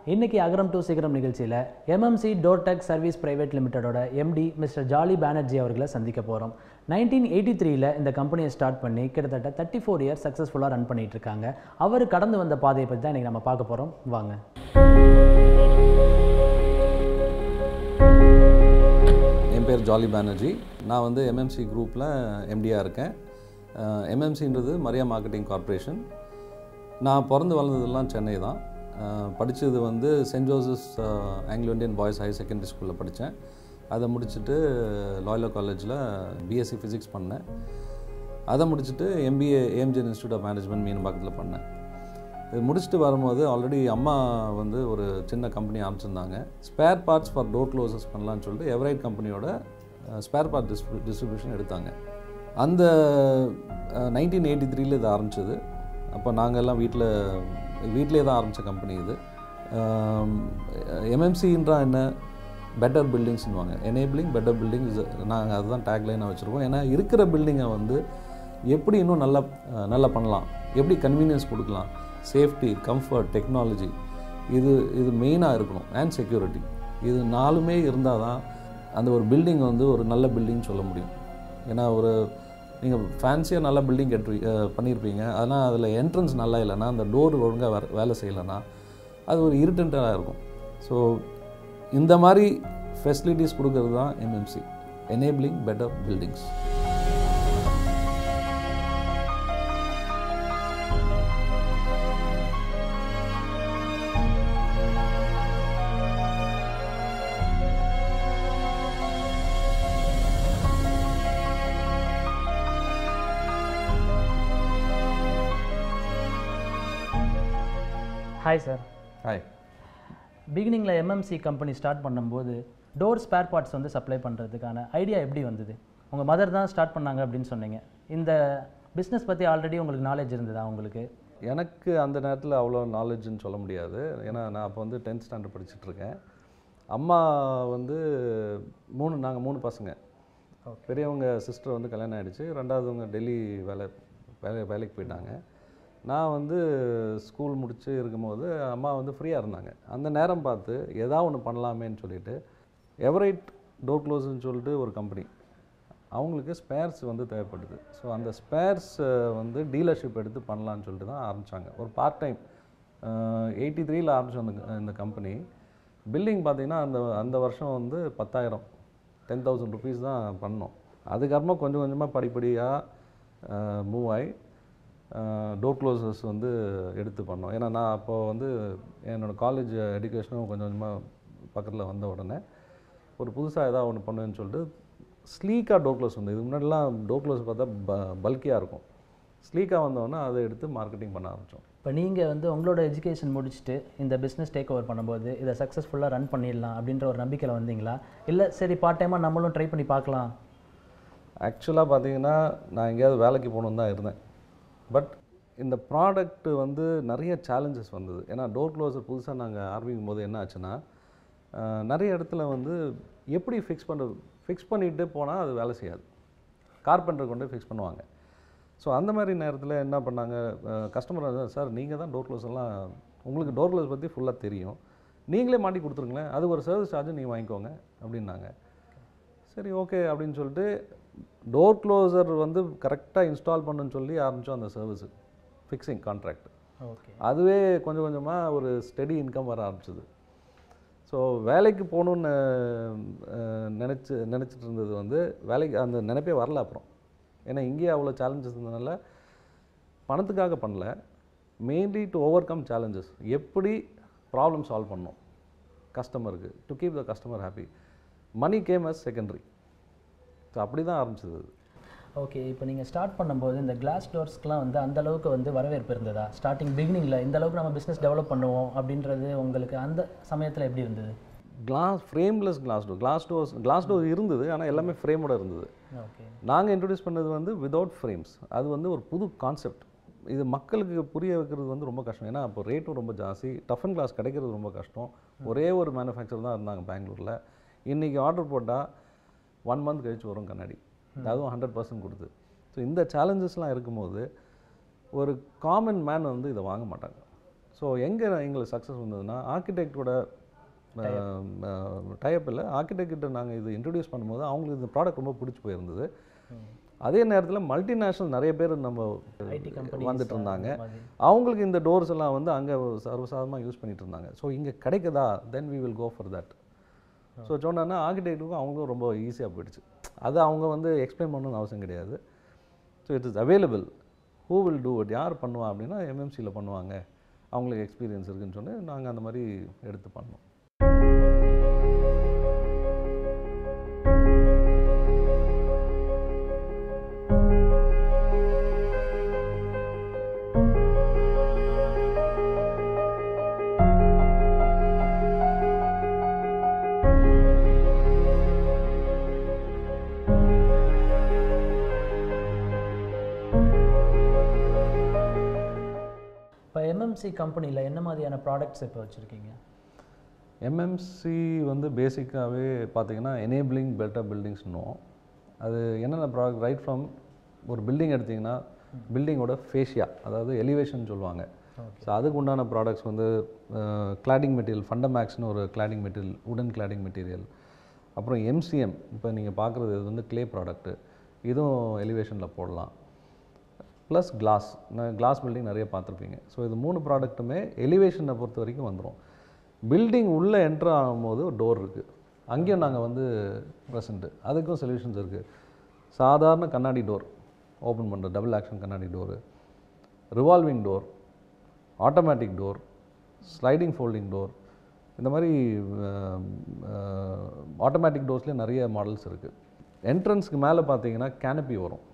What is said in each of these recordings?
இன்னைக்கு அகரம் டு சிகரம் நிகழ்ச்சியில் MMC door tech service private லிமிடெடோட எம்டி மிஸ்டர் ஜாலி பானர்ஜி அவர்களை சந்திக்க போகிறோம். 1983 இந்த கம்பெனியை ஸ்டார்ட் பண்ணி கிட்டத்தட்ட 34 இயர்ஸ் சக்ஸஸ்ஃபுல்லாக ரன் பண்ணிட்டு இருக்காங்க. அவர் கடந்து வந்த பாதையை பற்றி தான் இன்றைக்கி நம்ம பார்க்க போகிறோம். வாங்க. என் பேர் ஜாலி பானர்ஜி. நான் வந்து எம்எம்சி குரூப்பில் எம்டியாக இருக்கேன். எம்எம்சின்றது மரியா மார்க்கெட்டிங் கார்ப்பரேஷன். நான் பிறந்து வளர்ந்ததெல்லாம் சென்னை தான். படித்தது வந்து saint Joseph's Anglo Indian boys higher secondary ஸ்கூலில் படித்தேன். அதை முடிச்சுட்டு லாயலா காலேஜில் பிஎஸ்சி ஃபிசிக்ஸ் பண்ணேன். அதை முடிச்சுட்டு MBA AMJ institute of management மீனம்பாக்கத்தில் பண்ணேன். இது முடிச்சுட்டு வரும்போது ஆல்ரெடி அம்மா வந்து ஒரு சின்ன கம்பெனி ஆரம்பிச்சிருந்தாங்க. Spare parts for door closers பண்ணலான்னு சொல்லிட்டு எவரைட் கம்பெனியோட ஸ்பேர் பார்ட் டிஸ்ட்ரிபியூஷன் எடுத்தாங்க. அந்த 1983 இது ஆரம்பிச்சது. அப்போ நாங்கள் எல்லாம் வீட்டிலே தான் ஆரம்பித்த கம்பெனி இது. எம்எம்சின்றா என்ன, பெட்டர் பில்டிங்ஸ்னுவாங்க. Enabling better buildings. நாங்கள் அதுதான் டேக்லைனாக வச்சுருக்கோம். ஏன்னா இருக்கிற பில்டிங்கை வந்து எப்படி இன்னும் நல்லா பண்ணலாம், எப்படி கன்வீனியன்ஸ் கொடுக்கலாம், சேஃப்டி, கம்ஃபர்ட், டெக்னாலஜி, இது மெயினாக இருக்கணும். And security. இது 4மே இருந்தால் தான் அந்த ஒரு பில்டிங் வந்து ஒரு நல்ல பில்டிங் சொல்ல முடியும். ஏன்னா நீங்கள் ஃபேன்சியாக நல்ல பில்டிங் பண்ணியிருப்பீங்க, ஆனால் அதில் என்ட்ரன்ஸ் நல்லா இல்லைன்னா, அந்த டோர் ஒழுங்காக வேலை செய்யலைன்னா அது ஒரு இரிட்டண்ட்டாக இருக்கும். ஸோ இந்த மாதிரி ஃபெசிலிட்டிஸ் கொடுக்கறது தான் MMC, enabling better buildings. Hi sir. Hi. பிகினிங்கில் எம்எம்சி கம்பெனி ஸ்டார்ட் பண்ணும்போது டோர் ஸ்பேர் பார்ட்ஸ் வந்து சப்ளை பண்ணுறதுக்கான ஐடியா எப்படி வந்தது? உங்கள் மதர் தான் ஸ்டார்ட் பண்ணாங்க அப்படின்னு சொன்னீங்க. இந்த பிஸ்னஸ் பற்றி ஆல்ரெடி உங்களுக்கு நாலேஜ் இருந்ததா உங்களுக்கு? எனக்கு அந்த நேரத்தில் அவ்வளோ நாலேஜுன்னு சொல்ல முடியாது. ஏன்னா நான் அப்போ வந்து 10th ஸ்டாண்டர்ட் படிச்சுட்ருக்கேன். அம்மா வந்து நாங்கள் 3 பசங்க. பெரியவங்க சிஸ்டர் வந்து கல்யாணம் ஆகிடுச்சு. ரெண்டாவதுவங்க டெல்லி வேலைக்கு போயிட்டாங்க. நான் வந்து ஸ்கூல் முடிச்சு இருக்கும்போது அம்மா வந்து ஃப்ரீயாக இருந்தாங்க. அந்த நேரம் பார்த்து ஏதாவது ஒன்று பண்ணலாமேன்னு சொல்லிட்டு எவரைட் டோர் க்ளோஸ்ன்னு சொல்லிட்டு ஒரு கம்பெனி, அவங்களுக்கு ஸ்பேர்ஸ் வந்து தேவைப்படுது. ஸோ அந்த ஸ்பேர்ஸ் வந்து டீலர்ஷிப் எடுத்து பண்ணலான்னு சொல்லிட்டு தான் ஆரம்பித்தாங்க. ஒரு பார்ட் டைம் 83 ஆரம்பித்தோம் இந்த கம்பெனி. பில்லிங் பார்த்திங்கன்னா அந்த வருஷம் வந்து 10,000 rupees தான் பண்ணோம். அதுக்கப்புறமா கொஞ்சம் கொஞ்சமாக படிப்படியாக மூவ் ஆகி டோர் க்ளோசர்ஸ் வந்து எடுத்து பண்ணோம். ஏன்னா நான் அப்போது வந்து என்னோடய காலேஜ் எஜுகேஷனும் கொஞ்சம் கொஞ்சமாக பக்கத்தில் வந்த உடனே ஒரு புதுசாக ஏதாவது ஒன்று பண்ணுவேன்னு சொல்லிட்டு ஸ்லீக்காக டோர் க்ளோஸ் வந்து, இதுக்கு முன்னாடிலாம் டோர் க்ளோஸ் பார்த்தா பல்கியாக இருக்கும். ஸ்லீக்காக வந்தோடனே அதை எடுத்து மார்க்கெட்டிங் பண்ண ஆரம்பித்தோம். இப்போ நீங்கள் வந்து உங்களோட எஜுகேஷன் முடிச்சுட்டு இந்த பிஸ்னஸ் டேக் ஓவர் பண்ணும்போது இதை சக்ஸஸ்ஃபுல்லாக ரன் பண்ணிடலாம் அப்படின்ற ஒரு நம்பிக்கையில் வந்தீங்களா, இல்லை சரி பார்ட் டைமாக நம்மளும் ட்ரை பண்ணி பார்க்கலாம்? ஆக்சுவலாக பார்த்தீங்கன்னா நான் எங்கேயாவது வேலைக்கு போகணுன்னு தான் இருந்தேன். பட் இந்த ப்ராடக்ட் வந்து நிறைய சேலஞ்சஸ் வந்தது. ஏன்னா டோர் க்ளோஸர் புதுசாக நாங்கள் ஆரம்பிக்கும் போது என்ன ஆச்சுன்னா, நிறைய இடத்துல வந்து எப்படி ஃபிக்ஸ் பண்ணிட்டு போனால் அது வேலை செய்யாது. கார்பெண்டர் கொண்டு ஃபிக்ஸ் பண்ணுவாங்க. ஸோ அந்த மாதிரி நேரத்தில் என்ன பண்ணாங்க, கஸ்டமர் சார் நீங்கள் தான் டோர் க்ளோஸர்லாம், உங்களுக்கு டோர் க்ளோஸ் பற்றி ஃபுல்லாக தெரியும், நீங்களே மாட்டி கொடுத்துருங்களேன், அது ஒரு சர்வீஸ் சார்ஜ் நீங்கள் வாங்கிக்கோங்க அப்படின்னாங்க. சரி ஓகே அப்படின்னு சொல்லிட்டு டோர் க்ளோசர் வந்து கரெக்டாக இன்ஸ்டால் பண்ணுன்னு சொல்லி ஆரம்பித்தோம் அந்த சர்வீஸு, ஃபிக்ஸிங் கான்ட்ராக்ட். ஓகே. அதுவே கொஞ்சம் கொஞ்சமாக ஒரு ஸ்டெடி இன்கம் வர ஆரம்பிச்சிது. ஸோ வேலைக்கு போகணுன்னு நினச்சிட்டு இருந்தது வந்து வேலைக்கு அந்த நினைப்பே வரல அப்புறம். ஏன்னா இங்கேயே அவ்வளோ சேலஞ்சஸ் இருந்ததுனால பணத்துக்காக பண்ணல, mainly to overcome challenges. எப்படி ப்ராப்ளம் சால்வ் பண்ணணும் கஸ்டமருக்கு, to keep the customer happy. Money came as secondary. So அப்படி தான் ஆரம்பிச்சது. ஓகே. இப்போ நீங்கள் ஸ்டார்ட் பண்ணும்போது இந்த கிளாஸ் டோர்ஸ்க்கெலாம் வந்து அந்தளவுக்கு வந்து வரவேற்பு இருந்ததா? ஸ்டார்டிங் பிகினிங்கில் இந்த அளவுக்கு நம்ம பிஸ்னஸ் டெவலப் பண்ணுவோம் அப்படின்றது உங்களுக்கு அந்த சமயத்தில் எப்படி இருந்தது? ஃப்ரேம்லெஸ் கிளாஸ் டோர் இருந்தது, ஆனால் எல்லாமே ஃப்ரேமோட இருந்தது. ஓகே. நாங்கள் இன்ட்ரடியூஸ் பண்ணது வந்து விதவுட் ஃப்ரேம்ஸ். அது வந்து ஒரு புது கான்செப்ட். இது மக்களுக்கு புரிய வைக்கிறது வந்து ரொம்ப கஷ்டம். ஏன்னா அப்போ ரேட்டும் ரொம்ப ஜாஸ்தி, டஃப் அண்ட் கிளாஸ் கிடைக்கிறது ரொம்ப கஷ்டம். ஒரே ஒரு மேனுஃபேக்சர் தான் இருந்தாங்க பெங்களூரில். இன்றைக்கி ஆர்டர் போட்டால் 1 month கழிச்சு வரும் கண்ணாடி, அதுவும் 100% கொடுத்து. ஸோ இந்த சேலஞ்சஸ்லாம் இருக்கும்போது ஒரு காமன் மேன் வந்து இதை வாங்க மாட்டாங்க. ஸோ எங்கே எங்களுக்கு சக்ஸஸ் வந்ததுன்னா ஆர்கிடெக்டோட டைப் இல்லை, ஆர்கிடெக்ட் நாங்கள் இது இன்ட்ரடியூஸ் பண்ணும்போது அவங்களுக்கு இந்த ப்ராடக்ட் ரொம்ப பிடிச்சி போயிருந்தது. அதே நேரத்தில் மல்டிநேஷ்னல் நிறைய பேர் நம்ம வந்துட்டு இருந்தாங்க. அவங்களுக்கு இந்த டோர்ஸ் எல்லாம் வந்து அங்கே சர்வசாதாரணமாக யூஸ் பண்ணிட்டு இருந்தாங்க. ஸோ இங்கே கிடைக்குதா, then we will go for that. So சொன்னோன்னா ஆர்கிடெக்ட்டுக்கும் அவங்களுக்கும் ரொம்ப ஈஸியாக போயிடுச்சு. அது அவங்க வந்து எக்ஸ்பிளைன் பண்ணணும்னு அவசியம் கிடையாது. So it is available. Who will do it, யார் பண்ணுவா அப்படின்னா எம்எம்சியில் பண்ணுவாங்க, அவங்களுக்கு எக்ஸ்பீரியன்ஸ் இருக்குதுன்னு சொன்னி நாங்கள் அந்த மாதிரி எடுத்து பண்ணோம். இப்போ எம்எம்சி கம்பெனியில் என்ன மாதிரியான ப்ராடக்ட்ஸ் இப்போ வச்சுருக்கீங்க? எம்எம்சி வந்து பேசிக்காகவே பார்த்தீங்கன்னா எனேபிளிங் பெட்டர் பில்டிங்ஸ்னும், அது என்னென்ன ப்ராடக்ட் ரைட் ஃப்ரம் ஒரு பில்டிங் எடுத்திங்கன்னா பில்டிங்கோட ஃபேஷியா, அதாவது எலிவேஷன் சொல்லுவாங்க. ஸோ அதுக்கு உண்டான ப்ராடக்ட்ஸ் வந்து கிளாடிங் மெட்டீரியல், ஃபண்டமேக்ஸ்னு ஒரு கிளாடிங் மெட்டீரியல், உடன் கிளாடிங் மெட்டீரியல். அப்புறம் எம்சிஎம், இப்போ நீங்கள் பார்க்குறது இது வந்து கிளே ப்ராடக்ட்டு, இதுவும் எலிவேஷனில் போடலாம். ப்ளஸ் கிளாஸ், கிளாஸ் பில்டிங் நிறைய பார்த்துருப்பீங்க. ஸோ இது 3 ப்ராடக்ட்டுமே எலிவேஷனை பொறுத்த வரைக்கும் வந்துடும். பில்டிங் உள்ளே என்ட்ரு ஆகும்போது ஒரு டோர் இருக்குது, அங்கேயும் நாங்கள் வந்து ப்ரெசண்ட்டு, அதுக்கும் சொல்யூஷன்ஸ் இருக்குது. சாதாரண கண்ணாடி டோர் ஓப்பன் பண்ணுற டபுள் ஆக்ஷன் கண்ணாடி door, revolving door, automatic door, sliding folding door, இந்த மாதிரி ஆட்டோமேட்டிக் டோர்ஸ்லேயே நிறைய மாடல்ஸ் இருக்குது. என்ட்ரன்ஸ்க்கு மேலே பார்த்தீங்கன்னா கேனப்பி வரும்,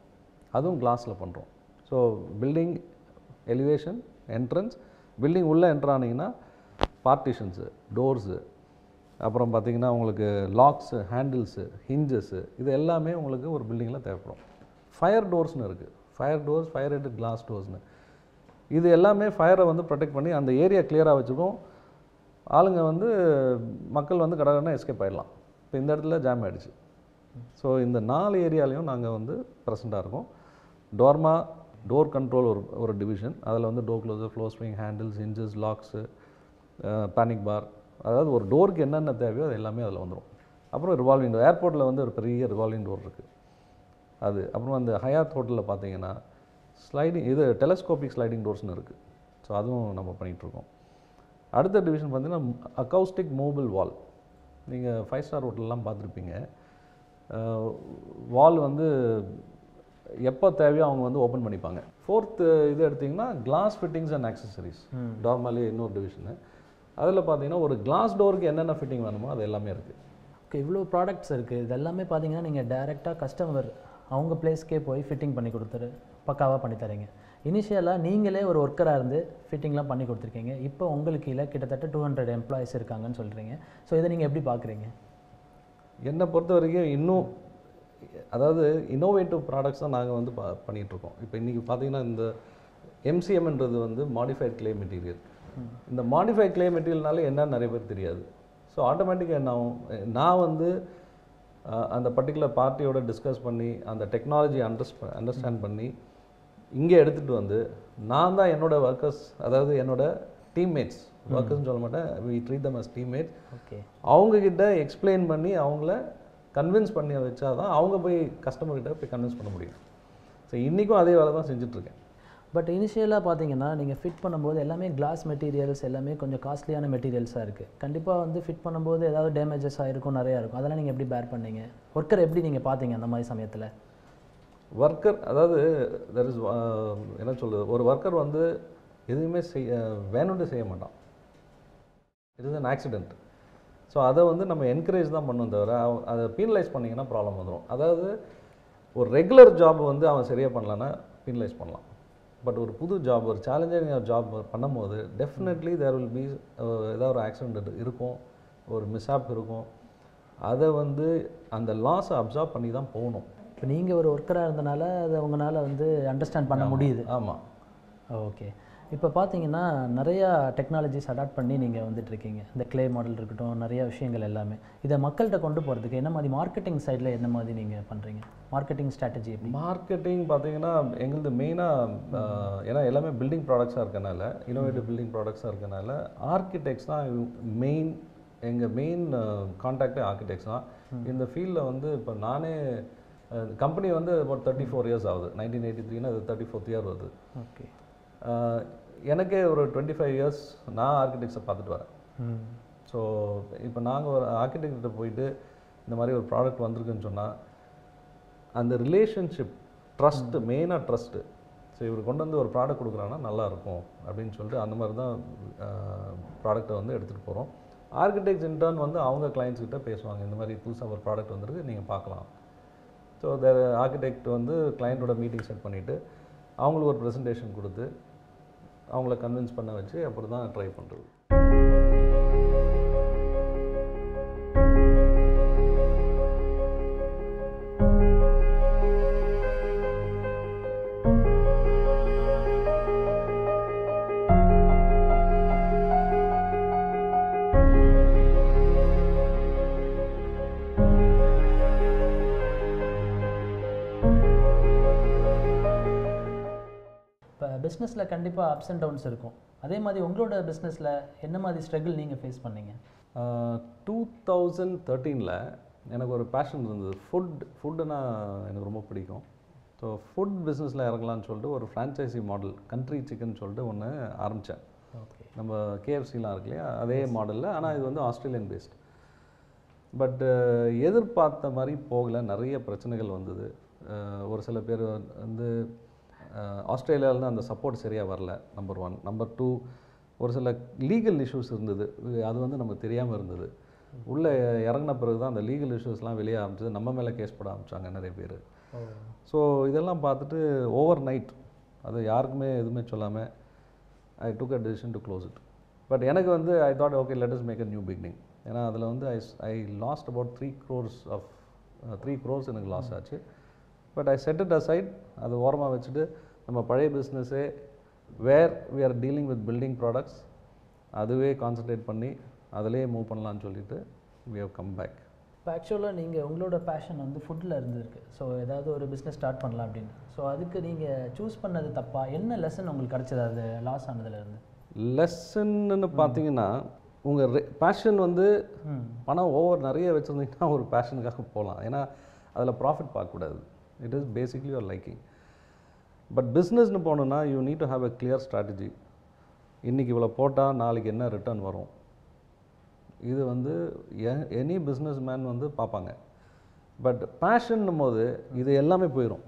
அதுவும் கிளாஸில் பண்ணுறோம். So building elevation, entrance, building உள்ளே என்ட்ரானிங்கன்னா பார்ட்டிஷன்ஸு, டோர்ஸு, அப்புறம் பார்த்திங்கன்னா உங்களுக்கு லாக்ஸு, ஹேண்டில்ஸு, ஹிஞ்சஸ்ஸு, இது எல்லாமே உங்களுக்கு ஒரு பில்டிங்கில் தேவைப்படும். ஃபயர் டோர்ஸ்னு இருக்குது, fire doors, fire head glass டோர்ஸ்னு, இது எல்லாமே ஃபயரை வந்து ப்ரொடெக்ட் பண்ணி அந்த ஏரியா கிளியராக வச்சுக்கும். ஆளுங்க வந்து மக்கள் வந்து கடற்கடனா எஸ்கேப் ஆகிடலாம். இப்போ இந்த இடத்துல ஜாம் ஆகிடுச்சு. ஸோ இந்த 4 ஏரியாலையும் நாங்கள் வந்து ப்ரெசண்ட்டாக இருக்கோம். டோர்மா, டோர் கண்ட்ரோல் ஒரு டிவிஷன், அதில் வந்து door closer, floor spring, handles, hinges, locks, panic bar, அதாவது ஒரு டோருக்கு என்னென்ன தேவையோ அது எல்லாமே அதில் வந்துடும். அப்புறம் ரிவால்விங் டோர், ஏர்போர்ட்டில் வந்து ஒரு பெரிய ரிவால்விங் டோர் இருக்குது அது. அப்புறம் அந்த ஹயாத் ஹோட்டலில் பார்த்தீங்கன்னா ஸ்லைடிங், இது டெலஸ்கோபிக் ஸ்லைடிங் டோர்ஸ்னு இருக்குது. ஸோ அதுவும் நம்ம பண்ணிகிட்ருக்கோம். அடுத்த டிவிஷன் பார்த்தீங்கன்னா அக்கௌஸ்டிக் மூவபிள் வால். நீங்கள் 5 ஸ்டார் ஹோட்டல்லாம் பார்த்துருப்பீங்க. வால் வந்து எப்போ தேவையோ அவங்க வந்து ஓப்பன் பண்ணிப்பாங்க. 4th இது எடுத்திங்கன்னா glass fittings and accessories, normally இன்னொரு டிவிஷனு. அதில் பார்த்தீங்கன்னா ஒரு கிளாஸ் டோருக்கு என்னென்ன ஃபிட்டிங் வேணுமோ அது எல்லாமே இருக்குது. ஓகே, இவ்வளோ ப்ராடக்ட்ஸ் இருக்குது. இது எல்லாமே பார்த்தீங்கன்னா நீங்கள் டைரெக்டாக கஸ்டமர் அவங்க பிளேஸ்க்கே போய் ஃபிட்டிங் பண்ணி கொடுத்துரு பக்காவாக பண்ணி தரீங்க. இனிஷியலாக நீங்களே ஒரு ஒர்க்கராக இருந்து ஃபிட்டிங்லாம் பண்ணி கொடுத்துருக்கீங்க. இப்போ உங்களுக்கு கீழே கிட்டத்தட்ட 200 எம்ப்ளாயிஸ் இருக்காங்கன்னு சொல்கிறீங்க. ஸோ இதை நீங்கள் எப்படி பார்க்குறீங்க? என்னை பொறுத்த வரைக்கும் இன்னும், அதாவது இன்னோவேட்டிவ் ப்ராடக்ட்ஸ் தான் நாங்கள் வந்து பண்ணிகிட்ருக்கோம். இப்போ இன்றைக்கி பார்த்தீங்கன்னா இந்த எம்சிஎம்ன்றது வந்து மாடிஃபைட் கிளே மெட்டீரியல். இந்த மாடிஃபைட் கிளே மெட்டீரியல்னால என்னன்னு நிறைய பேர் தெரியாது. ஸோ ஆட்டோமேட்டிக்காக என்ன ஆகும், நான் வந்து அந்த பர்டிகுலர் பார்ட்டியோட டிஸ்கஸ் பண்ணி அந்த டெக்னாலஜி அண்டர்ஸ்டாண்ட் பண்ணி இங்கே எடுத்துகிட்டு வந்து நான் தான் என்னோடய ஒர்க்கர்ஸ், அதாவது என்னோடய டீம்மேட்ஸ், ஒர்க்கர்ஸ்னு சொல்ல மாட்டேன், we treat them as teammates. Okay, அவங்கக்கிட்ட எக்ஸ்பிளைன் பண்ணி அவங்கள கன்வின்ஸ் பண்ணி வச்சா தான் அவங்க போய் கஸ்டமர்கிட்ட போய் கன்வின்ஸ் பண்ண முடியும். ஸோ இன்றைக்கும் அதே வேலை தான் செஞ்சுட்ருக்கேன். பட் இனிஷியலாக பார்த்தீங்கன்னா நீங்கள் ஃபிட் பண்ணும்போது எல்லாமே கிளாஸ் மெட்டீரியல்ஸ் எல்லாமே கொஞ்சம் காஸ்ட்லியான மெட்டீரியல்ஸாக இருக்குது. கண்டிப்பாக வந்து ஃபிட் பண்ணும்போது ஏதாவது டேமேஜஸ் ஆகிருக்கும், நிறையா இருக்கும். அதெல்லாம் நீங்கள் எப்படி பேர் பண்ணீங்க? ஒர்க்கர் எப்படி நீங்கள் பார்த்தீங்க அந்த மாதிரி சமயத்தில்? ஒர்க்கர், அதாவது தட் இஸ் என்ன சொல்கிறது, ஒரு ஒர்க்கர் வந்து எதுவுமே வேணும்னு செய்ய மாட்டான். It is an accident. So அதை வந்து நம்ம என்கரேஜ் தான் பண்ணணும், தவிர அதை பீனலைஸ் பண்ணிங்கன்னா ப்ராப்ளம் வந்துடும். அதாவது ஒரு ரெகுலர் ஜாப் வந்து அவன் சரியாக பண்ணலான்னா பீனலைஸ் பண்ணலாம். பட் ஒரு புது ஜாப், ஒரு சேலஞ்சிங் ஜாப் பண்ணும்போது டெஃபினெட்லி தேர் வில் பி ஏதாவது ஒரு ஆக்சிடெண்ட் இருக்கும், ஒரு மிஸ்ஹாப் இருக்கும். அதை வந்து அந்த லாஸை அப்சார்ப் பண்ணி தான் போகணும். இப்போ நீங்கள் ஒரு ஒர்க்கராக இருந்தனால அதை உங்களால் வந்து அண்டர்ஸ்டாண்ட் பண்ண முடியுது. ஆமாம். ஓகே, இப்போ பார்த்தீங்கன்னா நிறையா டெக்னாலஜிஸ் அடாப்ட் பண்ணி நீங்கள் வந்துட்டுருக்கீங்க. இந்த க்ளே மாடல் இருக்கட்டும், நிறைய விஷயங்கள் எல்லாமே. இதை மக்கள்கிட்ட கொண்டு போகிறதுக்கு என்ன மாதிரி மார்க்கெட்டிங் சைடில் என்ன மாதிரி நீங்கள் பண்ணுறீங்க? மார்க்கெட்டிங் ஸ்ட்ராட்டஜி எப்படி? மார்க்கெட்டிங் பார்த்தீங்கன்னா எங்களது மெயினாக ஏன்னா எல்லாமே பில்டிங் ப்ராடக்ட்ஸாக இருக்கனால, இன்னோவேட்டிவ் பில்டிங் ப்ராடக்ட்ஸாக இருக்கனால ஆர்கிடெக்ட்ஸ் தான் மெயின். எங்கள் மெயின் கான்டாக்டே ஆர்கிடெக்ட்ஸ் தான். இந்த ஃபீல்டில் வந்து இப்போ நானே கம்பெனி வந்து about 34 years ஆகுது. 1983னா அது 34th year வருது. ஓகே. எனக்கே ஒரு 25 years நான் ஆர்கிடெக்ட்ஸை பார்த்துட்டு வரேன். ஸோ இப்போ நாங்கள் ஒரு ஆர்கிடெக்ட்கிட்ட போயிட்டு இந்த மாதிரி ஒரு ப்ராடக்ட் வந்திருக்குன்னு சொன்னால் அந்த ரிலேஷன்ஷிப் ட்ரஸ்ட்டு, மெயினாக ட்ரஸ்ட்டு. ஸோ இவர் கொண்டு வந்து ஒரு ப்ராடக்ட் கொடுக்குறாங்கன்னா நல்லாயிருக்கும் அப்படின்னு சொல்லிட்டு அந்த மாதிரி தான் ப்ராடக்ட்டை வந்து எடுத்துகிட்டு போகிறோம். ஆர்கிடெக்ட்ஸ் இன்டர்ன் வந்து அவங்க கிளைண்ட்ஸ் கிட்ட பேசுவாங்க, இந்த மாதிரி புதுசாக ஒரு ப்ராடக்ட் வந்துருக்கு நீங்கள் பார்க்கலாம். ஸோ த ஆர்கிடெக்ட் வந்து கிளைண்ட்டோட மீட்டிங் செட் பண்ணிவிட்டு அவங்களுக்கு ஒரு ப்ரெசன்டேஷன் கொடுத்து அவங்கள கன்வின்ஸ் பண்ண வச்சு அப்புறம் தான் ட்ரை பண்ணுறது. இப்போ பிஸ்னஸில் கண்டிப்பாக அப்ஸ் அண்ட் டவுன்ஸ் இருக்கும். அதே மாதிரி உங்களோட பிஸ்னஸில் என்ன மாதிரி ஸ்ட்ரகிள் நீங்கள் ஃபேஸ் பண்ணீங்க? 2013 எனக்கு ஒரு பேஷன் இருந்தது. ஃபுட்டுனா எனக்கு ரொம்ப பிடிக்கும். ஸோ ஃபுட் பிஸ்னஸில் இறங்கலான்னு சொல்லிட்டு ஒரு ஃப்ரான்ச்சைசி மாடல் கண்ட்ரி சிக்கன் சொல்லிட்டு ஒன்று ஆரம்பித்தேன். ஓகே. நம்ம கேஎஃப்சிலாம் இருக்கு இல்லையா, அதே மாடலில். ஆனால் இது வந்து ஆஸ்திரேலியன் பேஸ்ட். பட் எதிர்பார்த்த மாதிரி போகலை, நிறைய பிரச்சனைகள் வந்தது. ஒரு சில பேர் வந்து ஆஸ்திரேலியாவிலேருந்து அந்த சப்போர்ட் சரியாக வரல, நம்பர் 1. நம்பர் 2, ஒரு சில லீகல் இஷ்யூஸ் இருந்தது. அது வந்து நமக்கு தெரியாமல் இருந்தது. உள்ளே இறங்கின பிறகு தான் அந்த லீகல் இஷ்யூஸ்லாம் வெளியே ஆரம்பிச்சது. நம்ம மேலே கேஸ் போட ஆரம்பித்தாங்க நிறைய பேர். ஸோ இதெல்லாம் பார்த்துட்டு ஓவர் நைட், அது யாருக்குமே எதுவுமே சொல்லாமல் I took a decision to close it. But எனக்கு வந்து I thought okay let us make a new beginning. ஏன்னா அதில் வந்து ஐ லாஸ்ட் அபவுட் 3 crores எனக்கு லாஸ் ஆச்சு. But I set it aside. அது ஓரமாக வச்சுட்டு நம்ம பழைய பிஸ்னஸே where we are dealing with building products அதுவே கான்சன்ட்ரேட் பண்ணி அதிலே மூவ் பண்ணலான்னு சொல்லிட்டு வி ஹவ் கம் பேக். இப்போ ஆக்சுவலாக நீங்கள் உங்களோட பேஷன் வந்து ஃபுட்டில் இருந்திருக்கு. ஸோ ஏதாவது ஒரு பிஸ்னஸ் ஸ்டார்ட் பண்ணலாம் அப்படின்னு. ஸோ அதுக்கு நீங்கள் சூஸ் பண்ணது தப்பா? என்ன லெசன் உங்களுக்கு கிடச்சது அது லாஸ் ஆனதுலேருந்து? லெசன்னு பார்த்தீங்கன்னா உங்கள் பேஷன் வந்து பணம் நிறைய வச்சுருந்தீங்கன்னா ஒரு பேஷனுக்காக போகலாம். ஏன்னா அதில் ப்ராஃபிட் பார்க்கக்கூடாது. It is basically your liking. But பிஸ்னஸ்னு போகணுன்னா you need to have a clear strategy. இன்றைக்கி இவ்வளோ போட்டால் நாளைக்கு என்ன ரிட்டர்ன் வரும், இது வந்து எனி பிஸ்னஸ் மேன் வந்து பார்ப்பாங்க. பட் பேஷன்னும் போது இது எல்லாமே போயிடும்.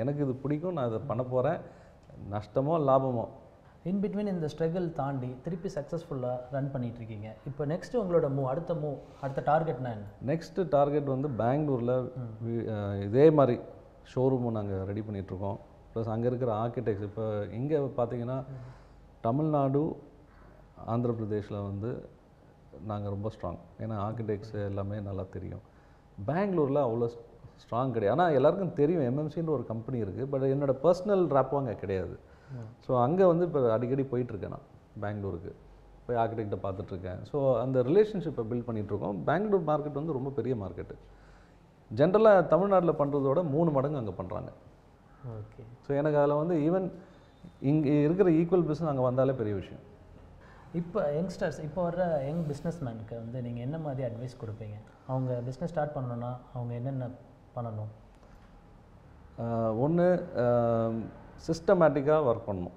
எனக்கு இது பிடிக்கும், நான் இதை பண்ண போகிறேன், நஷ்டமோ லாபமோ. இன்பிட்வீன் இந்த ஸ்ட்ரகிள் தாண்டி திருப்பி சக்ஸஸ்ஃபுல்லாக ரன் பண்ணிகிட்ருக்கீங்க. இப்போ நெக்ஸ்ட்டு உங்களோட அடுத்த டார்கெட்னா என்ன? நெக்ஸ்ட்டு டார்கெட் வந்து பெங்களூரில் இதே மாதிரி ஷோரூமும் நாங்கள் ரெடி பண்ணிகிட்ருக்கோம். ப்ளஸ் அங்கே இருக்கிற ஆர்கிடெக்ட்ஸ் இப்போ இங்கே பார்த்தீங்கன்னா தமிழ்நாடு, ஆந்திர பிரதேஷில் வந்து நாங்கள் ரொம்ப ஸ்ட்ராங். ஏன்னா ஆர்கிடெக்ட்ஸ் எல்லாமே நல்லா தெரியும். பெங்களூரில் அவ்வளோ ஸ்ட்ராங் கிடையாது. ஆனால் எல்லாருக்கும் தெரியும் எம்எம்சின்ற ஒரு கம்பெனி இருக்குது. பட் என்னோடய பர்சனல் ரேப்பும் அங்கே கிடையாது. ஸோ அங்கே வந்து இப்போ அடிக்கடி போயிட்டுருக்கேன் நான் பெங்களூருக்கு போய் ஆர்கிடெக்டை பார்த்துட்ருக்கேன். ஸோ அந்த ரிலேஷன்ஷிப்பை பில்ட் பண்ணிகிட்ருக்கோம். பெங்களூர் மார்க்கெட் வந்து ரொம்ப பெரிய மார்க்கெட்டு. ஜென்ரலாக தமிழ்நாட்டில் பண்ணுறதோட 3 மடங்கு அங்கே பண்ணுறாங்க. ஓகே. ஸோ எனக்கு அதில் வந்து ஈவன் இங்கே இருக்கிற ஈக்குவல் பிஸ்னஸ் அங்கே வந்தாலே பெரிய விஷயம். இப்போ யங்ஸ்டர்ஸ், இப்போ வர்ற யங் பிஸ்னஸ்மேனுக்கு வந்து நீங்கள் என்ன மாதிரி அட்வைஸ் கொடுப்பீங்க? அவங்க பிஸ்னஸ் ஸ்டார்ட் பண்ணணுன்னா அவங்க என்னென்ன பண்ணணும்? ஒன்று, சிஸ்டமேட்டிக்காக ஒர்க் பண்ணணும்.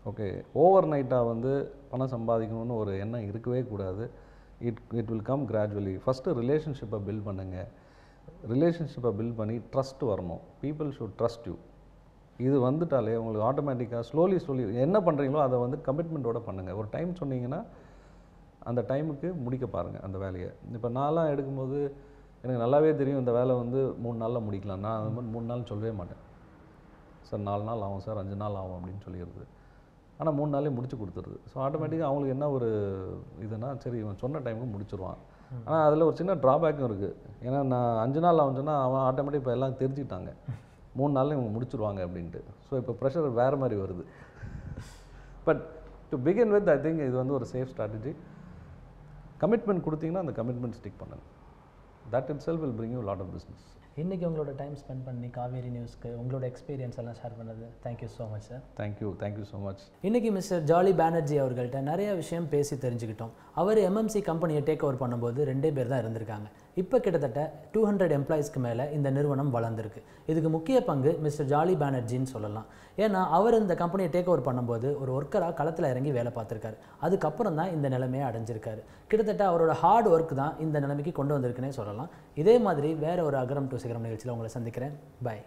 ஓகே, ஓவர் நைட்டாக வந்து பணம் சம்பாதிக்கணும்னு ஒரு எண்ணம் இருக்கவே கூடாது. It will come gradually. First ரிலேஷன்ஷிப்பை பில்ட் பண்ணுங்கள். ரிலேஷன்ஷிப்பை பில்ட் பண்ணி ட்ரஸ்ட் வரணும். People should trust you. இது வந்துட்டாலே உங்களுக்கு ஆட்டோமேட்டிக்காக ஸ்லோலி என்ன பண்ணுறீங்களோ அதை வந்து கமிட்மெண்ட்டோடு பண்ணுங்கள். ஒரு டைம் சொன்னீங்கன்னா அந்த டைமுக்கு முடிக்க பாருங்கள் அந்த வேலையை. இப்போ நான்லாம் எடுக்கும்போது எனக்கு நல்லாவே தெரியும் இந்த வேலை வந்து 3 நாளில் முடிக்கலாம். நான் அது மாதிரி 3 நாள் சொல்லவே மாட்டேன். சார் 4 நாள் ஆகும் சார், 5 நாள் ஆகும் அப்படின்னு சொல்லிடுறது. ஆனால் 3 நாளே முடிச்சு கொடுத்துருது. ஸோ ஆட்டோமேட்டிக்காக அவங்களுக்கு என்ன ஒரு இதுனா, சரி இவன் சொன்ன டைமுக்கு முடிச்சிருவான். ஆனால் அதில் ஒரு சின்ன ட்ராபேக்கும் இருக்குது. ஏன்னா நான் 5 நாள் ஆகும்னு சொன்னால் அவன் ஆட்டோமேட்டிக் இப்போ எல்லாம் தெரிஞ்சுக்கிட்டாங்க. 3 நாளில் இவங்க முடிச்சிருவாங்க அப்படின்ட்டு. ஸோ இப்போ ப்ரெஷர் வேறு மாதிரி வருது. But to begin with I think இது வந்து ஒரு சேஃப் ஸ்ட்ராட்டஜி. கமிட்மெண்ட் கொடுத்தீங்கன்னா அந்த கமிட்மெண்ட் ஸ்டிக் பண்ணுங்க. That itself will bring you lot of business. இன்றைக்கி உங்களோட டைம் ஸ்பெண்ட் பண்ணி காவேரி நியூஸ்க்கு உங்களோட எக்ஸ்பீரியன்ஸ் எல்லாம் ஷேர் பண்ணது thank you so much sir. Thank you so much. இன்றைக்கி மிஸ்டர் ஜாலி பானர்ஜி அவர்கள்ட்ட நிறைய விஷயம் பேசி தெரிஞ்சுக்கிட்டோம். அவர் எம்எம்சி கம்பெனியை டேக் ஓவர் பண்ணும்போது 2 பேர் தான் இருந்திருக்காங்க. இப்போ கிட்டத்தட்ட 200 எம்ப்ளாயிஸ்க்கு மேலே இந்த நிறுவனம் வளர்ந்துருக்கு. இதுக்கு முக்கிய பங்கு மிஸ்டர் ஜாலி பானர்ஜின்னு சொல்லலாம். ஏன்னா அவர் இந்த கம்பெனியை டேக் ஓவர் பண்ணும்போது ஒரு ஒர்க்கராக களத்தில் இறங்கி வேலை பார்த்துருக்காரு. அதுக்கப்புறம் தான் இந்த நிலைமையை அடைஞ்சிருக்காரு. கிட்டத்தட்ட அவரோட ஹார்ட் ஒர்க் தான் இந்த நிலைமைக்கு கொண்டு வந்திருக்குன்னே சொல்லலாம். இதே மாதிரி வேறு ஒரு அகரம் டு சிகரம் நிகழ்ச்சியில் உங்களை சந்திக்கிறேன். பாய்.